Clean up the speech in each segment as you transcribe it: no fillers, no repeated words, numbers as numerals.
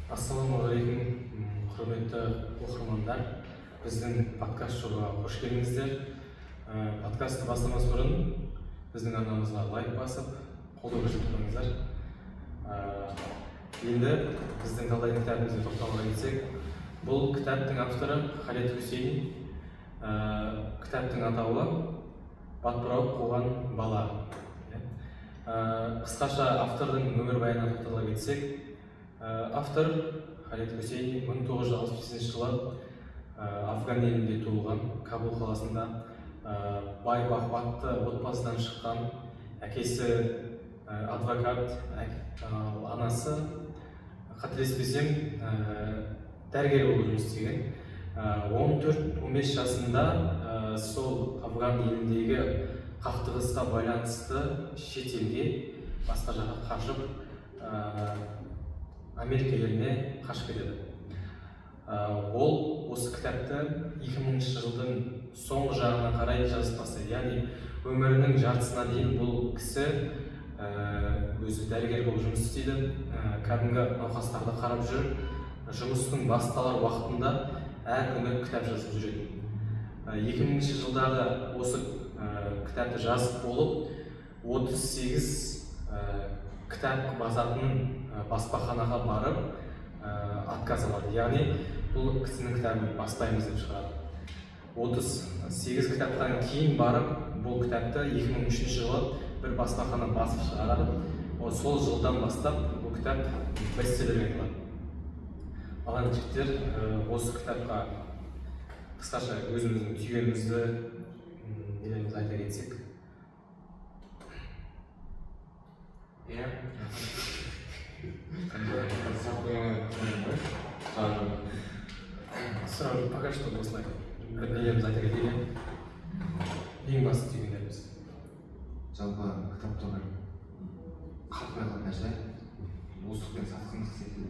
Ассалаумағалейкум, құрметті оқырмандар. Біздің подкаст шоуға қош келдіңіздер. Подкастты бастамас бұрын біздің арнамызға лайк басып, қолдау көрсетіңіздер. Енді біздің талдайтын кітабымызға тоқталуға келсек, бұл кітаптың авторы Халид Хусейни. Кітаптың атауы «Батпырау қуған бала». Қысқаша автордың өмірбаянына тоқтала кетсек, автор Халид Хусейни 1965 жылы Афган елінде туылған, Кабул қаласында бай бақуатты отбасыдан шыққан. Әкесі адвокат, анасы қателеспесем дәрігер болып жұмыс істеген. 14-15 жасында сол Афган еліндегі қақтығысқа байланысты шетелге, басқа жаққа қашып, Америка еліне қашып кетеді. Ол осы кітапты 2000 жылдың соңғы жағына қарай жазып бастайды. Яғни өмірінің жартысына дейін бұл кісі өзі дәрігер болып жұмыс істейді. Кәдімгі науқастарды қарап жүр. Жұмыстың басталар уақытында әр күні кітап жазып жүреді. 2000 жылдары осы кітапты жазып болып, 38 кітап басатын баспаханаға барып отказ алады. Яғни бұл кісінің кітабын баспаймыз деп шығарады. 38 кітаптан кейін барып, бұл кітапты 2003 жылы бір баспахана басып шығарады. Сол жылдан бастап бұл кітап бестселлерге айналады. Алған жігіттер, осы кітапқа қысқаша өзіміздің түйгенімізді нелерімізді айта кетсек. Сразу пока что осылай нелерімізді айта кетейін. Ең басты түйгендеріміз. Жалпы кітапта бір қатып қалған нәрсе достықпен сатқындық секілді.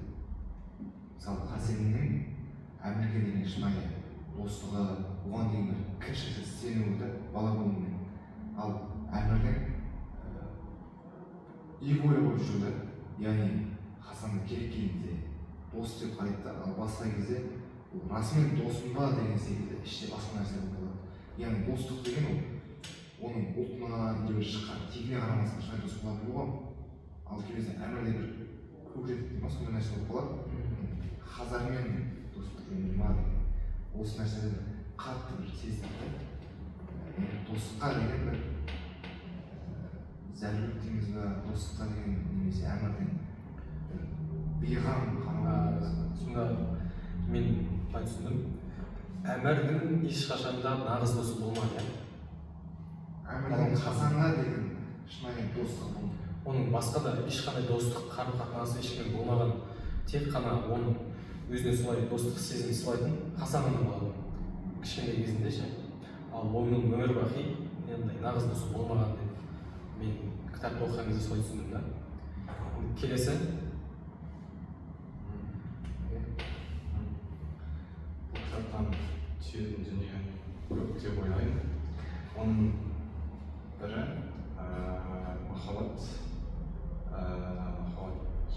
Мысалы Қасеннің Әмірге деген шынайы достығы, оған деген бір кіршіксіз сенімі бала күнінен. Ал Әмірдің екі ойлы болып жүрді. Яғни Хасанды керек кезінде дос деп қарайды, ал басқа кезде расымен досым ба деген секілді іште басқа нәрсе болып қалады. Яғни достық деген оның ұлтына бір шыққан тегіне қарамастан шынайы дос бола білу ғой. Ал кейбірде Әмірде бір көкірек дейді ма, сондай нәрсе болып қалады. Хазармен дос болу ма деген осы нәрседен қатты бір сезінді. Достыққа деген бір зәрлік дейміз бе, достыққа деген немесе Әмірдің бейғам қарауы. Сонда мен түсіндім. Әмірдің ешқашанда нағыз досы болмады. Әмірдің Хасанға деген шынайы достығы болды. Оның басқа да ешқандай достық қарым-қатынасы ешкіммен болмаған. Тек қана оның өзіне солай достық сезім сыйлайтын Хасан ғана болатын. Кішкентай кезінде ше. Ал оның өмірбақи нағыз досы болмаған деп мен кітапты оқыған кезде солай түсіндім да. Келесі. Бұл кітаптан түйетін дүние көп деп ойлаймын. Оның бірі махаббат.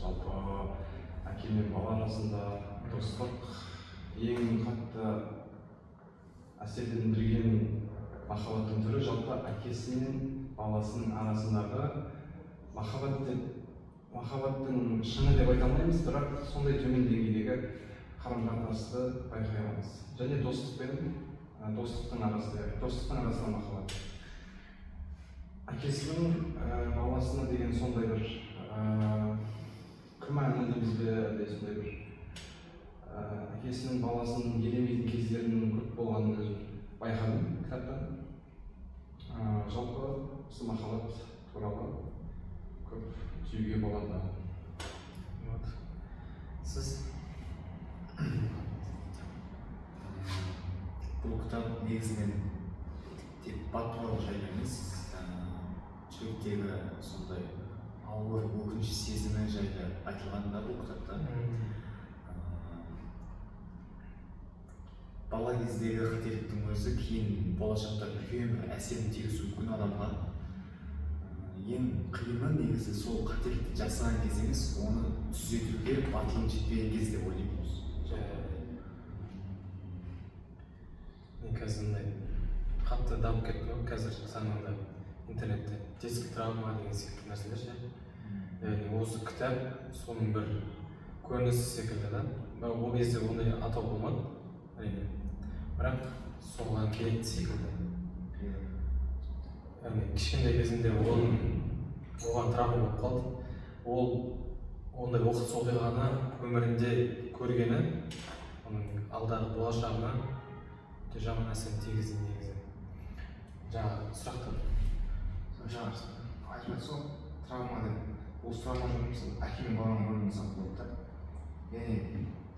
Жалпы әке мен бала арасында достық ең қатты әсерлендірген махаббаттың түрі жалпы әкесі мен баласының арасындағы махаббаттың шыңы деп айта алмаймыз, бірақ сондай төмен деңгейдегі қарым-қатынасты байқай аламыз. Және достықтың арасында махаббат. Әкесінің баласына деген сондай бір күмәні дейміз бе, әлде сондай бір әкесінің баласының елемейтін кездерінің көп болғанын өзім байқадым кітаптан. Жалпы осы махаббат туралы көп түйуге болады. Сіз? Бұл кітап негізінен тек батпырау жайлы емес, жүректегі сондай ауыр өкініш сезімі жайлы айтылған да бұл кітапта. Бала кездегі қателіктің өзі кейін болашақта үлкен бір әсерін тигізуі мүмкін адамға. Ең қиыны негізі сол қателікті жасаған кезде емес, оны түзету түзетуге батылың жетпеген кез деп ойлаймын осы. Мен қазір мындай қатты дамып кетті ғой қазір заманда интернетте детский травма деген секілді нәрселер ше. Яғни осы кітап соның бір көрінісі секілді да. Бірақ ол кезде ондай атау болмады әрине. Бірақ соған келетін секілді. Яғни кішкентай кезінде оған травма болып қалды. Ол ондай оқыс оқиғаны өмірінде көргені, оның алдағы болашағына өте жаман әсерін тигізді негізі. Жаңағы сұрақтар. Жаңағы айтып сол травма деп, осы травма жөнінде мысалы әке мен баланың рөлін мысалы болады да. Яғни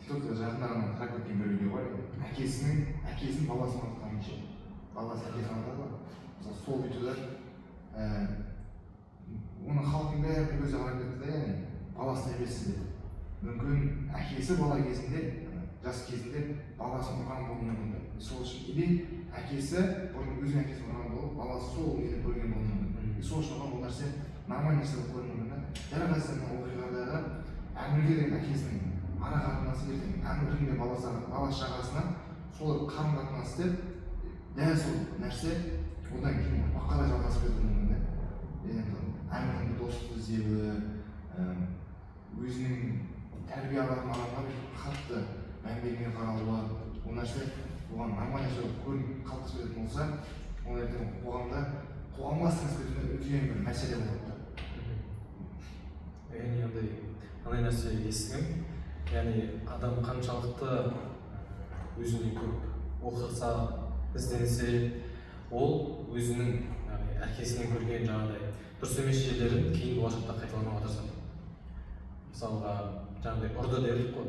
тиктокта жақында ғана тарап кеткен бір видео бар еді. Әкесінің баласын анықтағанша, баласы әкесін анықтады ғой. Мысалы сол видеода оны халықтың бәрі көзі қарап кетті да, яғни баласын емес деді. Мүмкін әкесі бала кезінде, жас кезінде баласын ұрған болуы мүмкін. Сол үшін или әкесі бұрын өзінің әкесін ұрған болып, баласы сол нені көрген болуы мүмкін. Сол үшін оған бұл нәрсе нормаль нәрсе болып көрінуі мүмкін. Дәл қазір оқиғадағы әмірге деген әкесінің ара қатынасы ертең әмірдің де бала шағасына сол қарым қатынасты дәл сол нәрсе одан кейін ұрпаққа да жалғасып кетуі мүмкін да. Әмірдің достық іздеуі, өзінің тәрбие алатын адамға бір қатты мән бермей қарауы, ол нәрсе оған нормаль нәрсе қалыптасып кететін болса, ол ертең қоғамға сіңісіп кетуіне үлкен бір мәселе болады да. Яғни андай нәрсе естігем, яғни адам қаншалықты өзіне көп оқыса, ізденсе, ол өзінің әкесінен көрген жаңағыдай дұрыс емес жерлерін кейін болашақта қайталамауға тырысады. Мысалға жаңағыдай ұрды дерлік қой.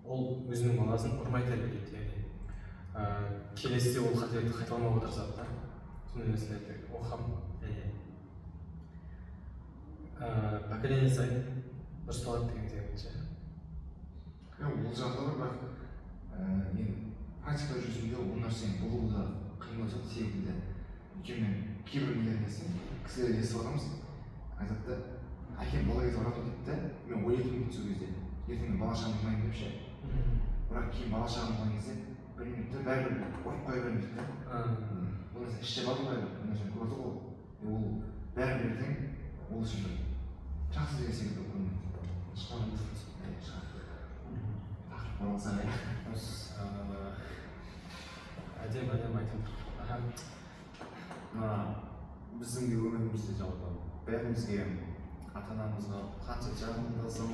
Ол өзінің баласын ұрмай тәрбиелейді, яғни келесіде ол қателікті қайталамауға тырысады да. Сондай нәрселерді оқығам. Поколение сайын дұрыс болады деген секілді. Ол жағда бар, бірақ мен практика жүзінде ол нәрсенің болуы да қиын болса секілді. Өйткені кейбір нелерін кісілер естіп отырмыз, айтады да, әкем бала кезде ұратын дейді да, мен ойлайтынмын сол кезде, ертең мен бала шағамды ұрмайын деп ше. Бірақ кейін бала шағам болған кезде білмейді да, бәрібір ұрып қоя бермейді да. Ол нәрсе іште бар ғой, ол нәрсені көрді ғой. Ол бәрібір ертең ол үшін бір жақсы деген секілді көрінеді. Шығамын. Тақырып болса Әдем айтып. Біздің де өмірімізде жалпы бәрімізге ата-анамызға қанша жағымпазым,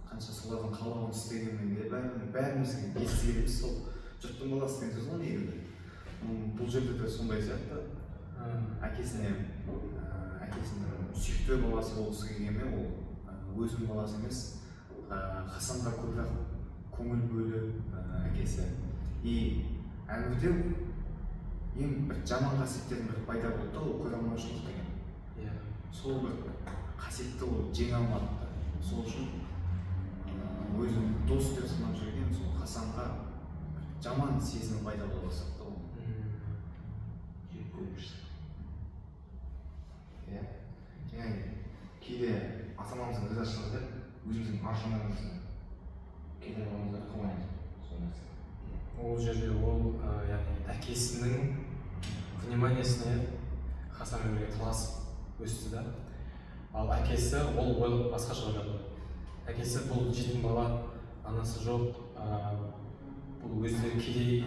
қанша солардың қалауын істегенмен де бәрімізге естігеніміз сол жұрттың баласы деген сөз ғой негізі. Бұл жерде де сондай сияқты. Әкесінің сүйікті баласы болғысы келгенмен ол өзінің баласы емес, Хасанға көбірек көңіл бөліп әкесі. Әмірде ең бір жаман қасиеттердің бір пайда болды, ол көре алмаушылық деген. Сол бір қасиетті ол жеңе алмады. Сол үшін өзін дос деп санап жүрген сол Хасанға жаман сезім пайда бола бастады ол. Кейде ата-анамыздың ризашылығы деп өзіміздің аршындарымызды кейде баламызға қылмаймыз сол нәрсе. Ол жерде ол әкесінің вниманиесіне Хасан өмірге таласып өсті да. Ал әкесі ол ойлап басқаша ойлады. Әкесі бұл жетім бала, анасы жоқ, бұл өздері кедей,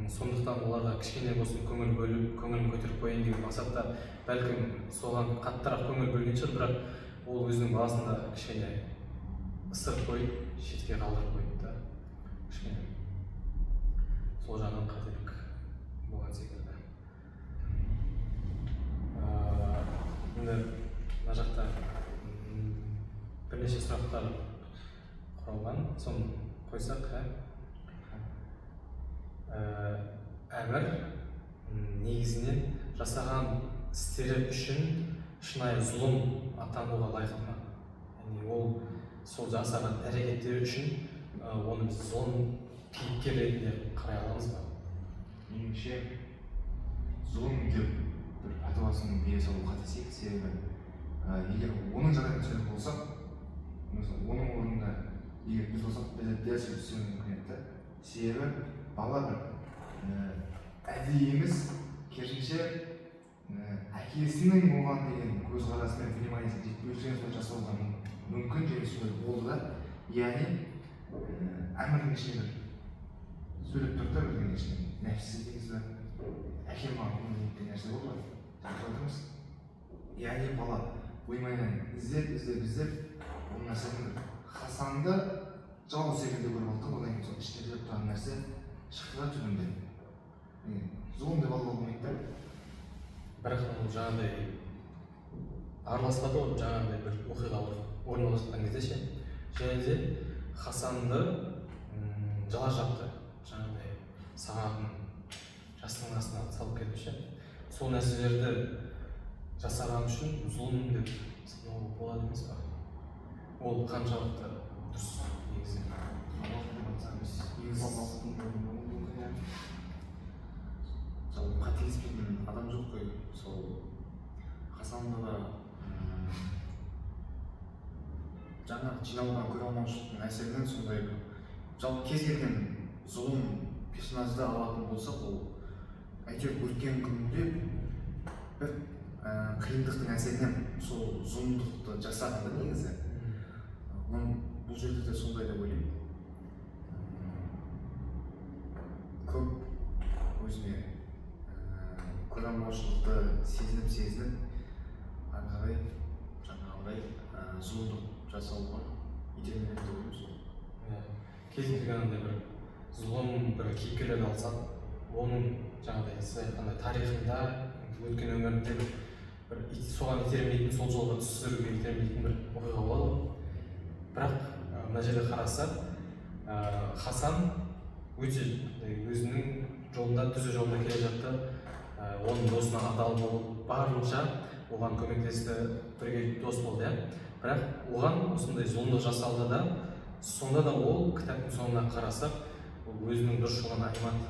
сондықтан оларға кішкене болсын көңіл бөліп, көңілін көтеріп қояйын деген мақсатта бәлкім соған қаттырақ көңіл бөлген шығар, бірақ ол өзінің баласын да кішкене ысырып қойып, шетке қалдырып қойды да. Кішкене сол жағынан қателік болған секілді. Енді мына жақта бірнеше сұрақтар құралған, соны қойсақ, әмір негізінен жасаған істері үшін шынайы зұлым атануға лайық ма? Ол сол жасаған әрекеттері үшін оны біз зұлым кейіпкер ретінде қарай аламыз ба? Меніңше зұлым деп бір пәтуасын бере салу қате секілді. Себебі егер оның жағдайын түсінетін болсақ, егер біз болсақ біз дәл солай түсуіміз мүмкін еді да. Себебі бала бір әдейі емес, керісінше әкесінің оған деген көзқарасы мен вниманиесіне жетпеушілігін солай жасауға мүмкін және солай болды да. Яғни әмірдің ішінде бір сөйлеп тұр да бірдеңе ішінде нәпсі дегізі әкем маған көңіл деген нәрсе болды ғой. Айтып отырмыз. Яғни бала оймайдан іздеп ол нәрсені Хасанды жау секілді көріп алды. Одан кейін сол іште жүріп тұрған нәрсе шықты да түбінде. Зұлым деп алуға болмайды да. Бірақ ол жаңағыдай араласпады ғой, жаңағыдай бір оқиғалар орын алып кезде ше. Және де Хасанды жала жапты, жаңағыдай сағатын жастың астына салып кетіп ше. Сол нәрселерді жасаған үшін зұлым деп санауға болады емес пе? Ол қаншалықты дұрыс негізі? Сол қателеспейтін адам жоқ қой. Сол Хасанда да жаңағы жиналған көре алмаушылықтың әсерінен сондай жалпы кез келген зұлым персонажды алатын болсақ, ол әйтеуір өткен күнде бір қиындықтың әсерінен сол зұлымдықты жасағанда негізі. Бұл жерде де сондай деп ойлаймын. Көп өзіне көре алмаушылықты сезініп ары қарай жаңағыдай зұлымдық жасауға итермеледі деп ойлаймын сол. Кез келген андай бір зұлым бір кейіпкерлерді алсақ, оның жаңағыдай сіз айтқандай тарихында, өткен өмірінде бір соған итермелейтін, сол жолға түсіруге итермелейтін бір оқиға болады ғой. Бірақ мына жерде қарасақ, Хасан өте өзінің жолында, түзу жолында келе жатты. Оның досына адал болып, барынша оған көмектесті, бірге дос болды, бірақ оған осындай зұлымдық жасалды да, сонда да ол кітаптың соңына қарасақ, ол өзінің дұрыс жолын айтмады.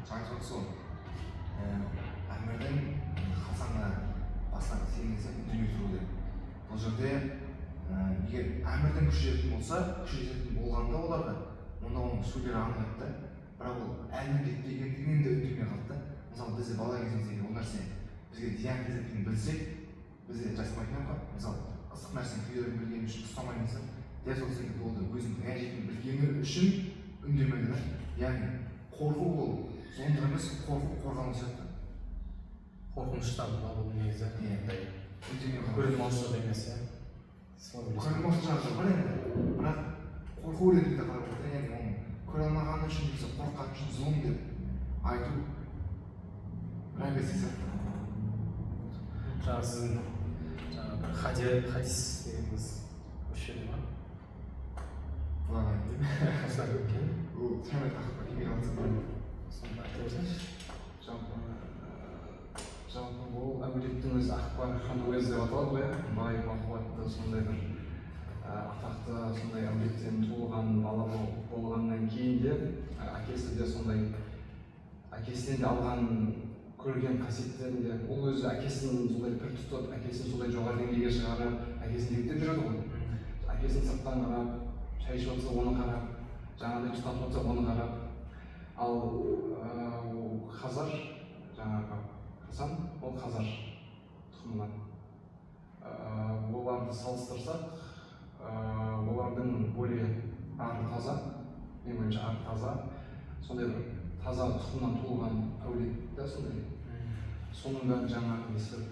Жаңағы сол. Әмірдің Хасанға басқан сенімсі үндемей тұру керек. Бұл жерде егер әмірдің күші жететін болса, күші жететін болғанда оларға, онда оның сөйлері анық еді. Бірақ ол әлінің жетпегендігінен де үндемей қалды. Мысалы бізде бала кезіміздегі ол нәрсе бізге зиян келтіретінін білсек, бізде жасамайтын ғой. Мысалы ыстық нәрсені күйдіріп білгені үшін ұстамаймыз. Дәл сол секілді болды. Өзінің ренжитінін білгені үшін үндемеді да. Яғни қорқу ол зұлымдық емес, қорғану сияқты. Қорқыныштан бұл негізі. Көрінмаушылық емес, көрінмаушылық жағы бар енді. Бірақ қорқу ретінде қарап отыр. Яғни оның көре алмағаны үшін немесе қорққаны үшін зұлым деп айту бір әңгімесі сияқты. Жаңағы сіздің бір хадис дегеніңіз осы жерде ма? Бұлан айтайын. Осылар өткен. Ол сәймет тақырыпқа келмей қалса. Сонда айтып отырсаңызшы. Жалпы ол әулеттің өзі Ақбар хан уез деп аталады ғой, бай махуатты сондай бір атақты сондай әулеттен туылған бала болғаннан кейін де әкесі де сондай әкесінен де алған көрген қасиеттерін де ол өзі әкесін солай пір тұтып, әкесін солай жоғары деңгейге шығарып, әкесін ектеп жүреді ғой. Әкесін сырттан қарап, шай ішіп отырса оны қарап, жаңағыдай тұтатып отырса оны қарап. Ал Хазар жаңағы Хасан, ол Хазар тұқымынан. Оларды салыстырсақ, олардың более ары таза, мен ойымша ары таза, сондай бір таза тұқымнан туылған әулет та сондай. Соның бәрін жаңағы естіп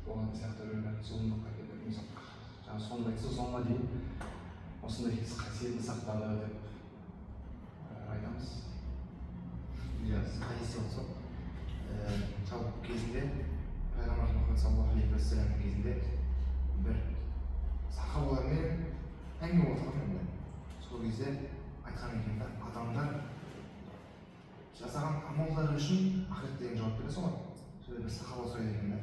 болған сияқты рөлі зұлымдыққа келеді. Мысалы, жаңағы соның айтса соңға дейін осындай қасиетін сақтады деп айтамыз. Хадисте болса, жалпы кезінде пайғамбар Мұхаммед саллаллаху алейхи ва саллямның кезінде бір сахабалармен әңгіме отырған енді. Сол кезде айтқан екен да, адамдар жасаған амалдары үшін ақырет деген жауап бере солар. Сол бір сахаба сұрайды екен да.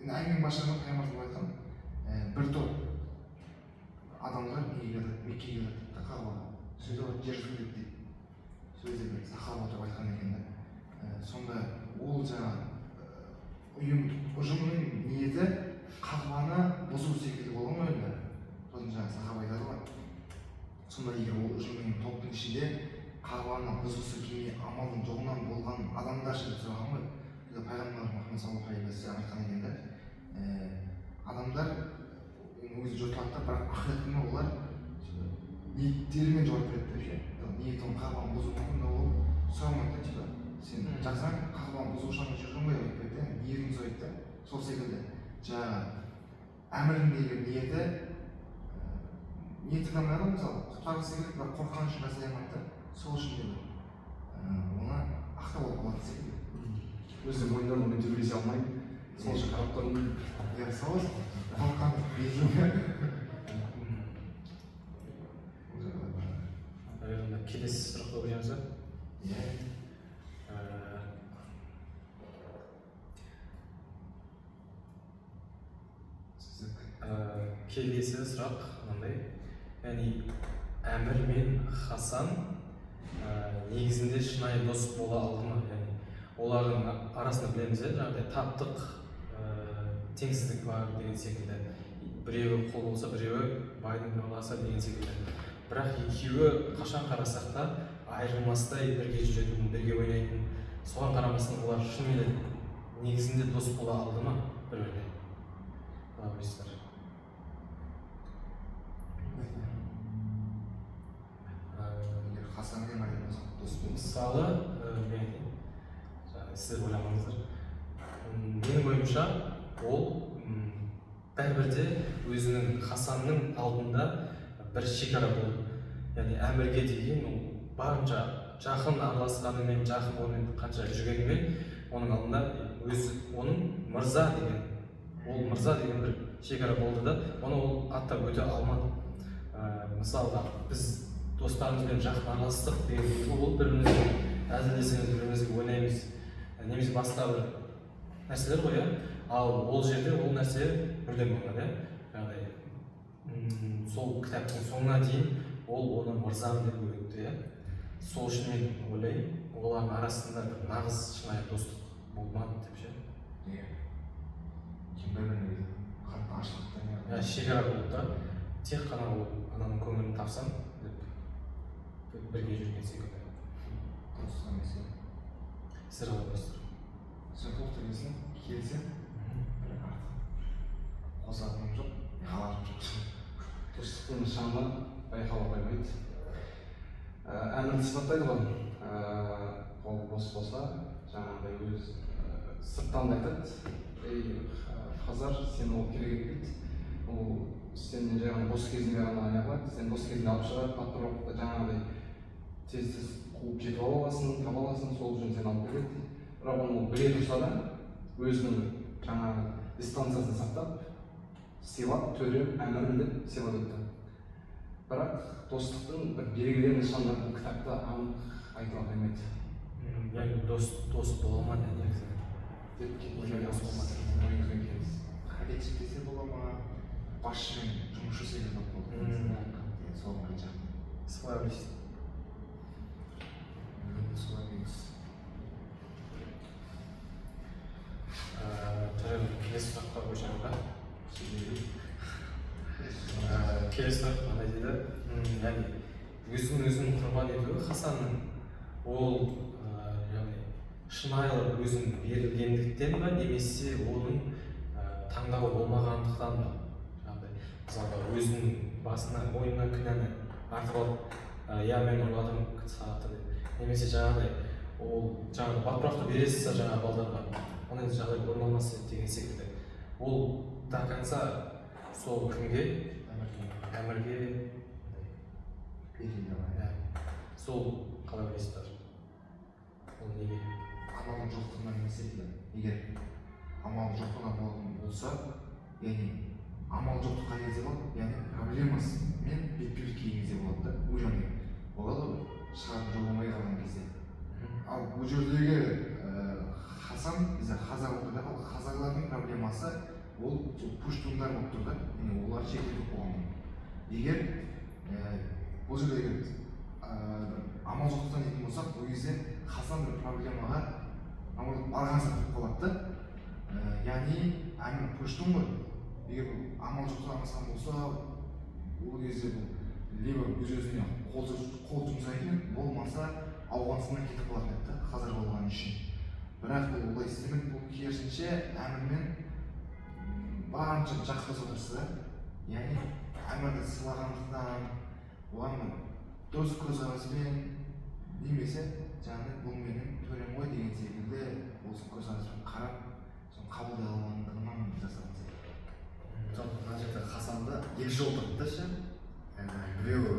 Енді әңгіменің басында пайғамбар айтқан бір топ адамдар Меккеге келеді, Кағбаға. Сөйтіп олар жер жүзінде дейді. Сөзде бір сахаба отырып айтқан екен да. Сонда ол жаңағы ұжымның ниеті Кағбаны бұзу сахаба айтады ғой, сонда егер ол ұжымның топтың ішінде қағбаны бұзғысы келмей амалдың жоғынан болған адамдар ше деп сұраған ғой. Пайғамбар Мұхаммед саллаллаху алейхи ва саллям айтқан екен да, адамдар өзі жұрталады да, бірақ ақырет күні олар ниеттерімен жауап береді деп ше. Ниетің қағбаны бұзуы мүмкін, ол сұрамайды да, типа сен жақсаң қағбаны бұзушылармен жүрдің ғой деп айтпайды да, ниетің сұрайды да. Сол секілді жаңағы әміріндегі ниеті қандай ғой, мысалы құтқарғысы келеді, бірақ қорыққан үшін жасай алмайды да, сол үшін де оны ақтап алып қалады секілді. Өзі мойындаумен төбелесе алмай, сол үшін қарап тұрмын. Я соғыс қорыққан безуге. Келесі сұраққа көшеміз ба? Келесі сұрақ мынандай, яғни Әмір мен Хасан негізінде шынайы дос бола алды ма? Яғни олардың арасында білеміз, жаңағыдай таптық, теңсіздік бар деген секілді. Біреуі қол болса, біреуі байдың баласы деген секілді. Бірақ екеуі қашан қарасақ та айырылмастай бірге жүретін, бірге ойнайтын. Соған қарамастан олар шынымен негізінде дос бола алды ма бір-біріне? Қалай ойлайсыздар? Хасанмен айырылмасақ дос болмыз. Мысалы, сіздер ойламаңыздар. Менің ойымша, ол бәрібірде өзінің Хасанның алдында бір шекара болды. Яғни Әмірге деген барынша жақын араласқанымен, жақын онымен қанша жүргенімен, оның алдында оның мырза деген бір шекара болды да, оны ол аттап өте алмады. Мысалға, біз достарымызбен жақын араластық деген ол бір-бірімізге әзілдесеміз, бір-бірімізге ойнаймыз, немесе басқа бір нәрселер ғой, ал ол жерде ол нәрсе мүлдем болмады. Сол кітаптың соңына дейін ол оны мырзам деп өтті. Сол үшін мен ойлаймын, олардың арасында бір нағыз шынайы достық болмады деп ше. Бір-біріне қатты ашылықтан шекара болды да, тек қана ол ананың көңілін тапсам деп бірге жүрген секілді. достық емес. Сіздер қалай ойлайсыздар? Сен толықтыр келсең, келсең, бірақ артық қосатыным жоқ, қаларым жоқ. Достықтың нышаны байқала қоймайды. Әмірді сипаттайды ғой, қол бос болса, жаңағыдай өз сырттан да айтады, ей Хазар, сен ол керек етпейді, ол сен жаңағы бос кезінде ғана аяғылайды, сен бос кезінде алып шығады, патронды жаңағыдай тез-тез қуып жетіп аласың, таба аласың, сол үшін сен алып келеді. Бірақ оны біле тұрса да, өзінің жаңағы дистанциясын сақтап, сыйлап, төрем, әмірім деп сыйлап өтті. Бірақ достықтың бір белгілері, нышандары бұл кітапта анық айтыла қоймайды. Яғни дос бола алмады негізі. Деп ойыңызбен келіңіз. Қадетші десе бола ма, басшымен жұмысшы секілді болды. Соған қанша. Солай ойлайсыз. Солай емес. Келесі сұраққа көшеміз ба? Келесі сұрақ мынандай дейді, яғни өзін құрбан етуі Хасанның ол шынайы өзін берілгендіктен ба, немесе оның таңдауы болмағандықтан ба? Мысалға өзінің басына, мойнына күнәні артып алып, мен ұрладым сағатты деп, немесе жаңағыдай ол батпырақты бересіз жаңағы балдарға, ондай жағдай орын алмас деген секілді. Ол до конца сол кімге? Әмірге сол қалай ойлайсыздар? Ол неге? Амалдың жоқтығынан емес еді. Егер амал жоқтығынан болса, яғни амал жоқтыққа келсе болады, яғни проблемасымен бетпе-бет келген кезде болады да, ол жағдай болады ғой, шығатын жол болмай қалған кезде. Ал бұл жердегі Хасан, Хазар болды да, ал Хазарлардың проблемасы ол пуштундар болып тұр да, олар шекілді қоғамның. Егер бұл жердегі амал жоқтықтан дейтін болсақ, бұл кезде Хасан бір проблемаға барған сатып қалады да, яғни әмір пуштун ғой. Егер амал жоқтықтан асқан болса, ол кезде бұл либо өз өзіне қол жұмсайтын болмаса ауғанстаннан кетіп қалатын еді да қазір болған үшін. Бірақ бұл олай істемеді, бұл керісінше әмірмен барынша жақсы отырса да, яғни әмірді сыйлағандықтан оған дұрыс көзқараспен немесе жаңағыдай бұл менің төрем ғой деген секілді осы көзқараспен қарап соны қабылдай алғандығынан жасаған сияқты. мына жерде Хасанды екі жол тұрды да ше, біреуі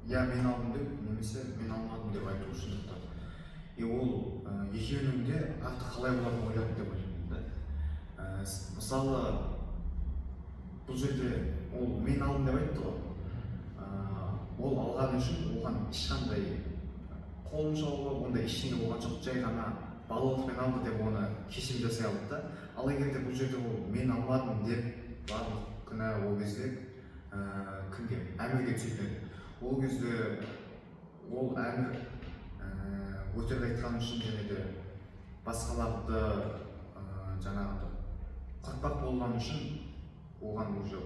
я мен алдым деп, немесе мен алмадым деп айту үшін тұрды. Ол екеуінің де нақты қалай болатынын ойлап деп ойлаймын да. Мысалы бұл жерде ол мен алдым деп айтты ғой. Ол алған үшін оған ешқандай қолын шауға, ондай ештеңе болған жоқ, жай ғана балалықпен алды деп оны кешірім жасай алды да. Ал егер де бұл жерде ол мен алмадым деп барлық күнә ол кезде кімге? Әмірге түседі. Ол кезде ол әмір өтірік айтқан үшін және де басқаларды жаңағы құртпақ болған үшін оған уже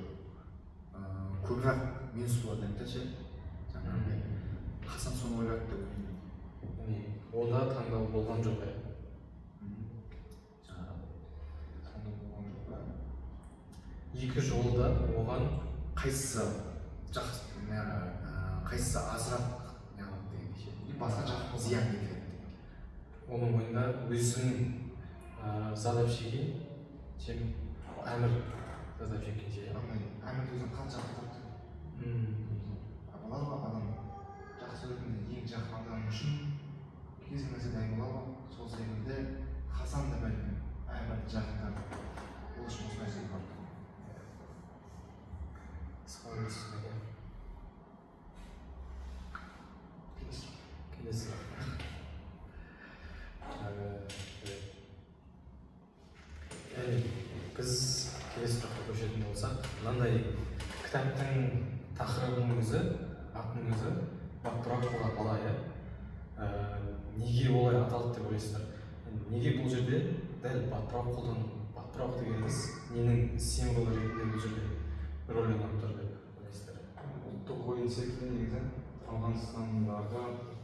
көбірек минус болады да ше. Жаңағы Хасан соны ойлады деп ойлаймын. Ода таңдау болған жоқ иә. Таңдау болған жоқ па? Екі жолда оған Қайсысы жақсы, қайсысы азырақ деген ше. Басқа жақ зиян келеді. оның ойында өзінің зардап шеккен, чем әмір зардап шеккен ше. Әмір өзін қатты жақтырды. Болады ғой адам жақсы ретінде ең жақын адам үшін кез келген нәрсе дайын болады ғой. Сол секілді Хасан да бәлкім әмірді жақындады. Ол үшін осы нәрсеге барды. Келесі біз келесі сұраққа көшетін болсақ, мынандай кітаптың тақырыбының өзі, атының өзі Батпырақ бала иә. Неге олай аталды деп ойлайсыздар? Неге бұл жерде дәл батпырақ қолданылды? Батпырақ дегеніміз ненің символы ретінде бұл жерде рөл ойнап тұр деп ойлайсыздар? Ұлттық ойын секілді негізі Ауғанстандағы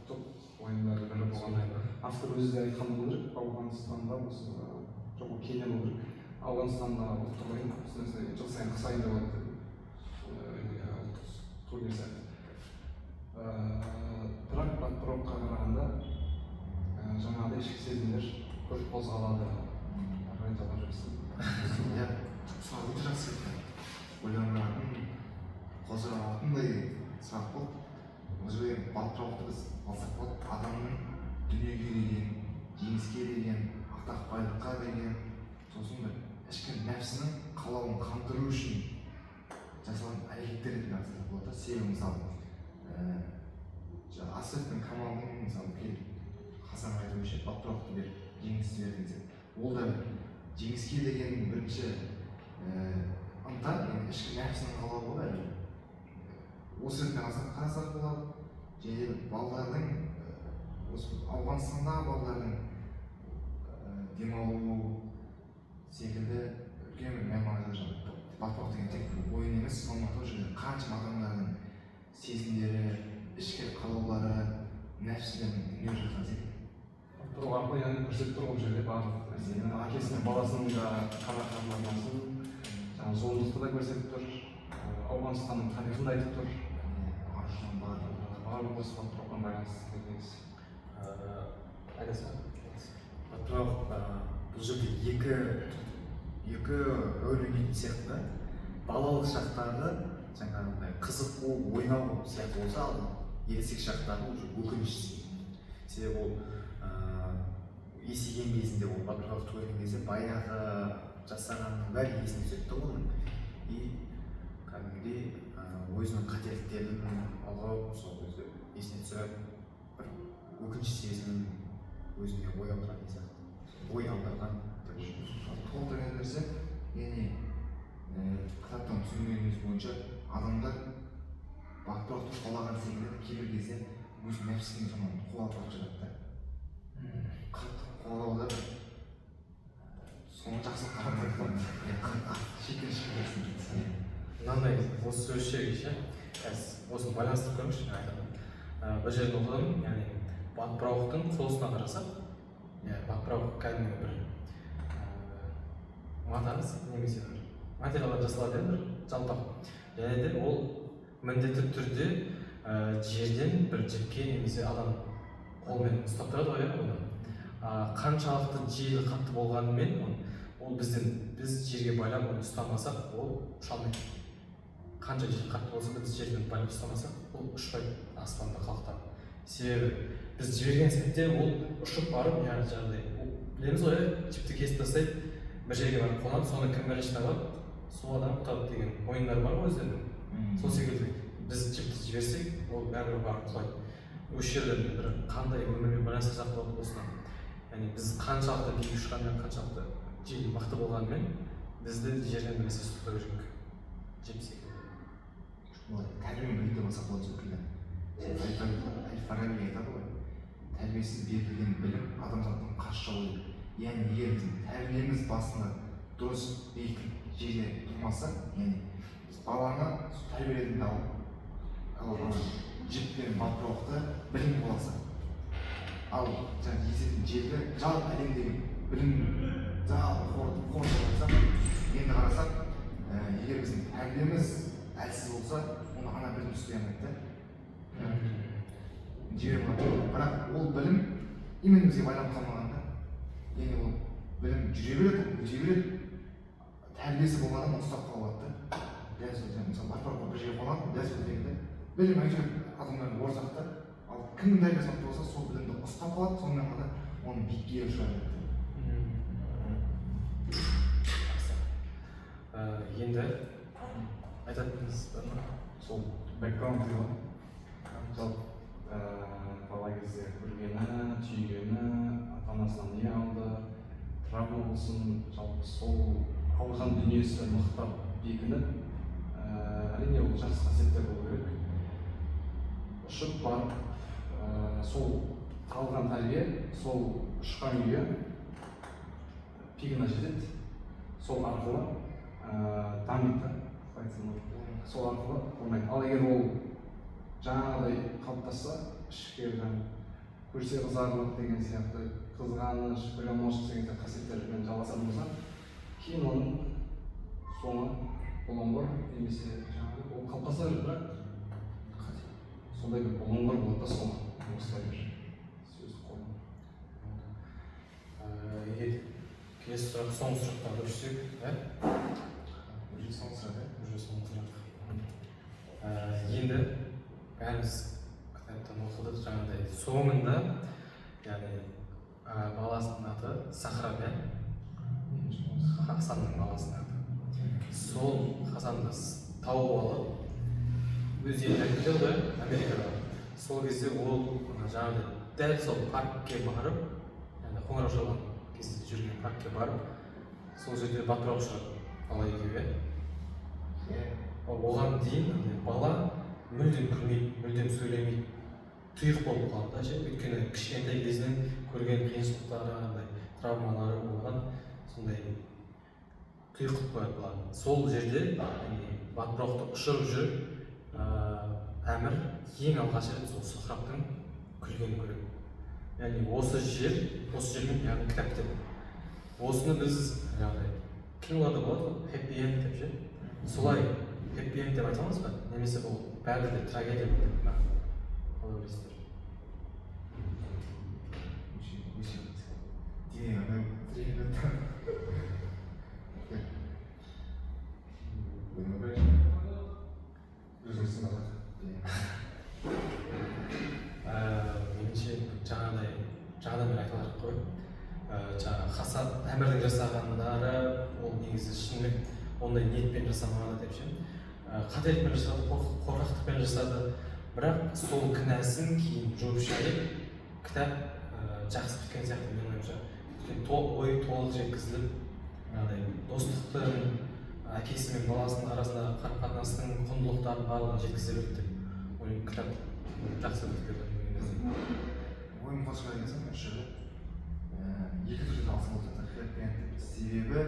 ұлттық ойындардың бірі болғанда автор өзі де айтқан болу керек. Ауғанстанда осы жоқ Кения болу керек. Ауғанстанда ұлттық ойын жыл сайын қыс айында болады деп ұлттық турнир сияқты. Бірақ батпыраққа қарағанда жаңағыдай ішкі сезімдер көп қозғалады. Айта жүрсің. Иә, сұрақ өте жақсы екен. Ойланатын, қозғалатындай сұрақ болды. Бұл жерде батпырақты біз алсақ болады, адамның дүниеге деген, жеңіске деген, ақтақ-байлыққа деген, сосын бір ішкі нәпсінің қалауын қандыру үшін жасалған әрекеттер ретінде алсақ болады. Себебі мысалы Асет пен Камалдың мысалы келіп Хасанға айтуынша батпырақты беріп, жеңісті бер деген. Ол да жеңіске деген бірінші ынта, ішкі нәпсінің қалауы ғой. Осы ретпен қарасақ болады. Және балалардың, Ауғанстандағы балалардың демалу секілді үлкен бір мән-маңызы бар. Батпырақ деген тек бір ойын емес, сонымен қатар қаншама адамдардың сезімдері, ішкі қалаулары, нәпсілерінің дүние жатқан секілді. Батпырақ арқылы яғни көрсетіп тұр ол жерде барлық нәрсені. Әкесінің баласының да қарақарлығын, жаңағы зұлымдықты да көрсетіп тұр. Ауғанстанның тарихын да айтып тұр. Барлық осы батпырақпен байланысты негіз. Батпырақ бұл жерде екі рөл ойнайтын сияқты. Балалық шақтағы жаңағыдай қызық ойнау сияқты болса, ал ересек шақтағы уже өкініш сияқты. Себебі ол есейген кезінде, ол батпырақ көрген кезде баяғы жасағанның бәрі есіне түседі оның. И кәдімгідей өзінің қателіктерін алып, сол өзі есіне түсіріп, бір өкініш сезімін өзіне ой аударған сияқты. Ой аударған деп ойлаймын. Толтырған нәрсе, яғни кітаптан түсінгеніміз бойынша адамдар батпырақты қолаған секілді кейбір кезде өз нәпсісін сонан қуалап жатады да. Қатты қуалауда соны жақсы қарамайды. Шеккен шығып жатсын. Мына мынандай осы сөз шегіше қазір осыны байланыстырып көріңізші мен айтамын бір жерде оқыдым яғни батпырауықтың қуысына қарасақ батпырауық кәдімгі бір матаңыз немесе бір материалдан жасалады бір жалпақ және де ол міндетті түрде жерден бір жіпке немесе адам қолмен ұстап тұрады ғой оны қаншалықты желі қатты болғанымен біз жерге байлап оны ұстамасақ ол ұша алмайды. Қанша жел қатты болса да біз жерден байлап ұстамасақ ол ұшпайды аспанда қалықтап. Себебі біз жіберген сәтте ол ұшып барып жаңағыдай білеміз ғой жіпті кесіп тастайды бір жерге барып қонады, соны кім бірінші табады сол адам ұтады деген ойындар бар ғой өздерінің. Сол секілді біз жіпті жіберсек ол бәрібір барып құлайды. Осы жерде бір қандай өмірмен байланыстырсақ болады осыны. Яғни біз қаншалықты биік ұшқанмен қаншалықты жел мықты болғанымен бізді жерден біресе ұстап жүрейік. Жеп секілді. Тәрбиемен бірге болсақ болады секілді. Әл-Фараби айтады ғой, тәрбиесіз берілген білім адамзаттың қас жауы. Яғни егер біздің тәрбиеміз басында дұрыс биік жерде тұрмаса, яғни баланы тәрбиелейтін алып жіппен батпырауықты білім боласа, ал жаңағы есетін жерді жалпы әлемдегі білім қорытып енді қарасақ, егер біздің тәрбиеміз әлсіз болса, оны ана білім ұстай алмайды да. Бірақ ол білім именно бізге байланып қалмаған да. Яғни ол білім жүре береді, тәрбиесі болғанда оны ұстап қалады да. Дәл сол мысалы батпырауыққа бір жерге қонады, дәл сол секілді білім әйтеуір адамдардың ортақ та, ал кімнің тәрбиесі мықты болса, сол білімді ұстап қалады, сонымен қатар оны биікке шығарады. Енді айтатыныңыз бар ма? Сол бэкграунд дейді ғой. Жалпы бала кезде көргені, түйгені, ата-анасынан не алды, травма болсын, жалпы сол алған дүниесі мықтап бекініп, әрине ол жақсы қасиеттер болу керек. Ұшып барып, сол алған тәрбие, сол ұшқан үйге пигына жетеді, сол арқылы дамиды, сол арқылы болмайды. Ал егер ол жаңағыдай қалыптасса, ішкі көрсе қызарлық деген сияқты, қызғаныш, приямошность деген сияқты қасиеттермен жалғасатын болса, кейін оның соңы бұлыңғыр немесе жаңағы ол қалыптаса береді, бірақ сондай бір бұлыңғыр болады да соңы осылай бір сөз қолы. Егер келесі сұрақ, соңғы сұраққа көшсек, Уже соңғы сұрақ. Енді бәріміз кітаптан оқыдық жаңағыдай соңында, яғни баласының аты Сахраб, Хасанның баласының аты. Сол Хасанды тауып алып, өз еліне кетеді ғой, Америкаға. Сол кезде ол жаңағыдай дәл сол паркке барып, қоңырау шалған кезде жүрген паркке барып, сол жерде батпырауық шығады бала екеуі. Оған дейін бала мүлдем күлмейді, мүлдем сөйлемейді, тұйық болып қалды да ше, өйткені кішкентай кезінен көрген қиыншылықтары, травмалары болған сондай тұйық қылып қояды. Сол жерде батпырауықты ұшырып жүріп, әмір ең алғаш рет сол Сахрабтың күлгенін көреді. Яғни осы жермен яғни кітап деп. Осыны біз киноларда болады ғой, хэппи энд деп ше. Солай хэппи энд деп айта аламыз ба? Немесе бұл бәрі де трагедия деп па? Қалай ойлайсыздар? Меніңше жаңадан бері айтылар қой. Хасан әмірдің жасағандары ол негізі шынымен ондай ниетпен жасамағаны деп ше. Қателікпен жасады, қорқақтықпен жасады. Бірақ сол кінәсін кейін жуып шайып, кітап жақсы біткен сияқты менің ойымша. Ой толық жеткізіліп, достықтың, әкесі мен баласының арасындағы қарым-қатынастың құндылықтарын барлығын жеткізе білді деп ойлаймын. Кітап жақсы біткен. Ойым қосқа келсем, екі түрде алсам болады хэппи энд. Себебі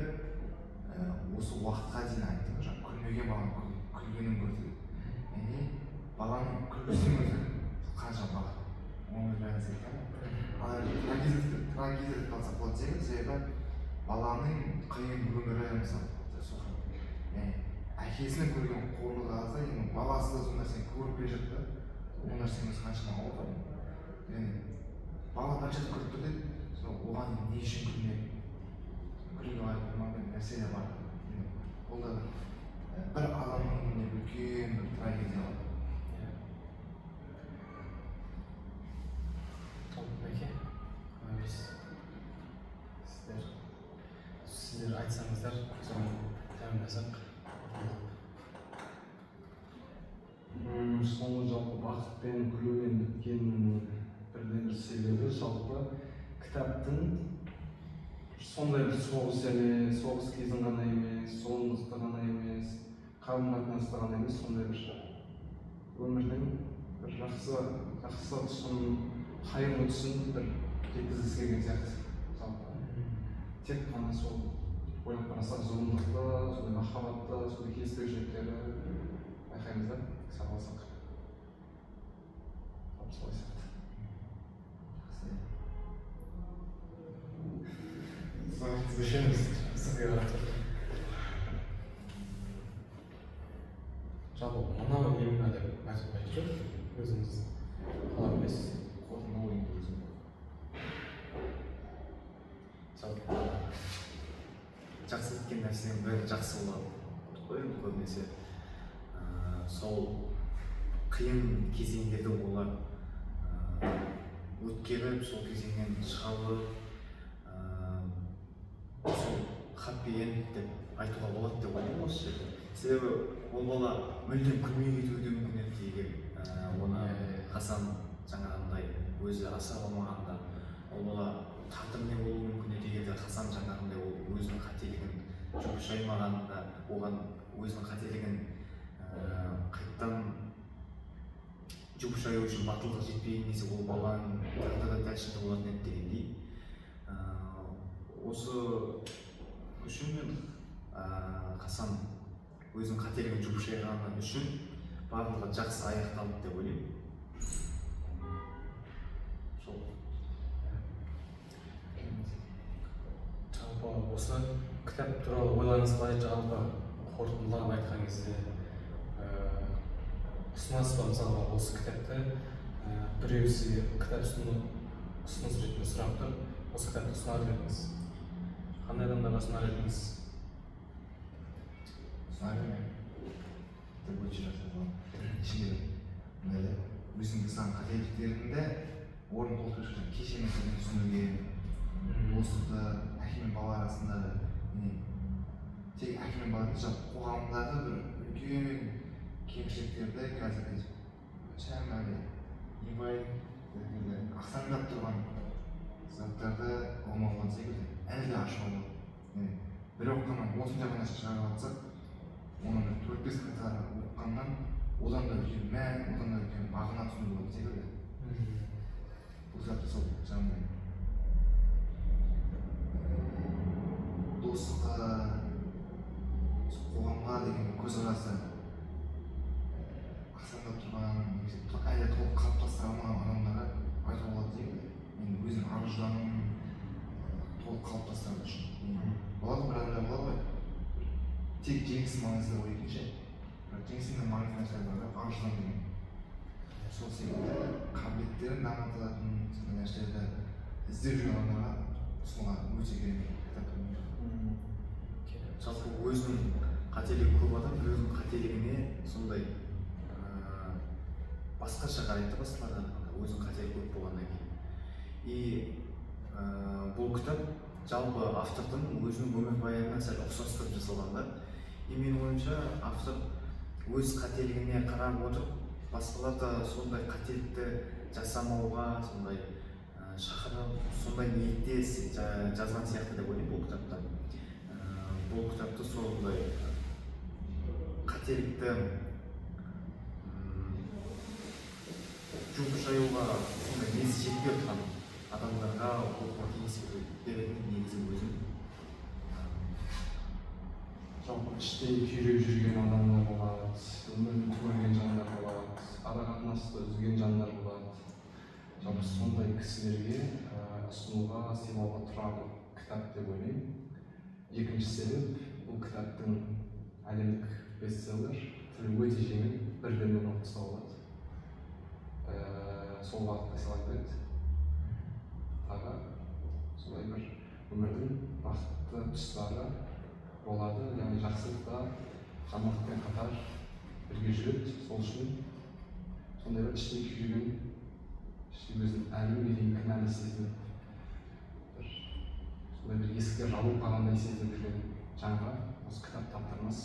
осы уақытқа дейін айттым, күлмеген баланы күлгенін көрдік. Яғни баланың күлкісін көрдік. Қанша бала оны байланыс еткен. Ал трагедия қалса болады секілді, себебі баланың қиын өмірі мысалы сол әкесінің көрген қорлығы аз да, енді баласы да сол нәрсені көріп келе жатты да, ол нәрсені қаншама ауыр. Бала қанша көріп тұр дейді, оған не үшін күлуге айтылмаған нәрсе де бар. Ол да бір адамның өмірінде үлкен бір трагедия бар. Мәке, сіздер айтсаңыздар, соны тәмамдасақ. Соңғы жалпы бақыт пен күлумен біткен бірден бір себебі жалпы кітаптың сондай бір соғыс кезін ғана емес, зұлымдықты ғана емес, қарым-қатынасты ғана емес, сондай бір өмірдің бір жақсы тұсын, қайырлы тұсын бір жеткізгісі келген сияқты жалпы. Тек қана сол ойлап қарасақ зұлымдықты, сондай махаббатты, сондай келіспеушіліктерді байқаймыз да, сап алсақ. Солай сияқты. Сізге қарап тұр. Жалпы мынау емін деп айтып жүр, өзіңіз қалай білесіз? Қорытынды ойыңды өзің. Жалпы жақсы еткен нәрсенің бәрі жақсы болады ғой енді көбінесе. Сол қиын кезеңдерде олар өткеріп, сол кезеңнен шығып, сол хаппи энд деп айтуға болады деп ойлаймын осы жерде. Себебі ол бала мүлдем күлмей кетуі де мүмкін еді егер оны Хасан жаңағындай өзі асырап алмағанда, ол бала тағдыры не болуы мүмкін еді егер Хасан жаңағындай ол өзінің қателігін жуып шаймағанда, оған өзінің қателігін қайттан жуып шаю үшін батылдық жетпеген кезде ол баланың тағдыры дәл шынды болатын еді дегендей. Осы үшін Хасан өзінің қателігін жуып шайғаны үшін барлығы жақсы аяқталды деп ойлаймын. Сол. Жалпы осы кітап туралы ойларыңыз қалай, жалпы қорытындылап айтқан кезде ұсынасыз ба? Мысалы осы кітапты біреу сізге кітап ұсыныс ретінде сұрап тұр, осы кітапты ұсынар едіңіз, қандай адамдарға ұсынар едіңіз? Ұсынар едім деп өте жасап ішінде өзінің жасаған қателіктерінде орын толтырып жатқан кеше мәселені түсінуге, достықты әке мен бала арасындағы тек әке мен бала емес, қоғамдағы бір үлкен кемшіліктерді қазір шәмәлі ақсаңдап тұрған заттарды болмаған секілді әлі де ашуға болады. Бір оқығаннан осындай ғана шығарып жатсақ, оның 4-5 қатары оқығаннан одан да үлкен мән, одан да үлкен мағына түсіну болады секілді. Бұл затты сол жаңағыдай достыққа, қоғамға деген көзқарасы ақсаңдап тұрған, әлі толық қалыптастыра алмаған адамдарға айтуға болады секілді. Мен өзім ар-ұжданым толық қалыптастыру үшін. Болады бір адамдар болады ғой, тек жеңісі маңызды деп ойлайтынша, бірақ жеңісінің маңызды нәрселер бар, ар-ұждан деген. Сол секілді қабілеттерін дамытатын сондай нәрселерді іздеп жүрген адамдарға ұсынуға өте керемет кітап. Жалпы өзінің қателігі көп адам өзінің қателігіне сондай басқаша қарайды басқалардан, өзінің қателігі көп болғаннан кейін. Бұл кітап жалпы автордың өзінің өмірбаянына сәл ұқсастырып жасалған да. Менің ойымша автор өз қателігіне қарап отырып, басқалар да сондай қателікті жасамауға сондай шақырып, сондай ниетте жазған сияқты деп ойлаймын бұл кітапта. Бұл кітапты сондай қателікті жуып шаюға сондай несі жетпей отырған адамдарға оқуға кеңес беретін негізі өзім. жалпы іштей күйреп жүрген адамдар болады, өмірін көрген жандар болады, ара қатынасты үзген жандар болады. Жалпы сондай кісілерге ұсынуға, сыйлауға тұрарлық кітап деп ойлаймын. Екінші себеп, бұл кітаптың әлемдік бестселлер, тілі өте жеңіл, бір деммен оқып тастауға болады. Сол уақытта сыйлай береді. Тағы солай бір өмірдің бақытты тұстары болады, яғни жақсылықта жамандықпен қатар бірге жүреді. Сол үшін сондай бір іштей күйреген, іштей өзін әлі дейін кінәлі сезініп, сондай бір есікке жабылып қалғандай сезініп жүрген жанға осы кітап таптырмас.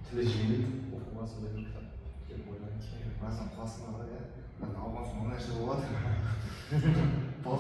Тілі жеңіл, оқуға сондай бір кітап деп ойлаймын. Біраздан қуасың ба, иә? Алған соң нәрсе болады.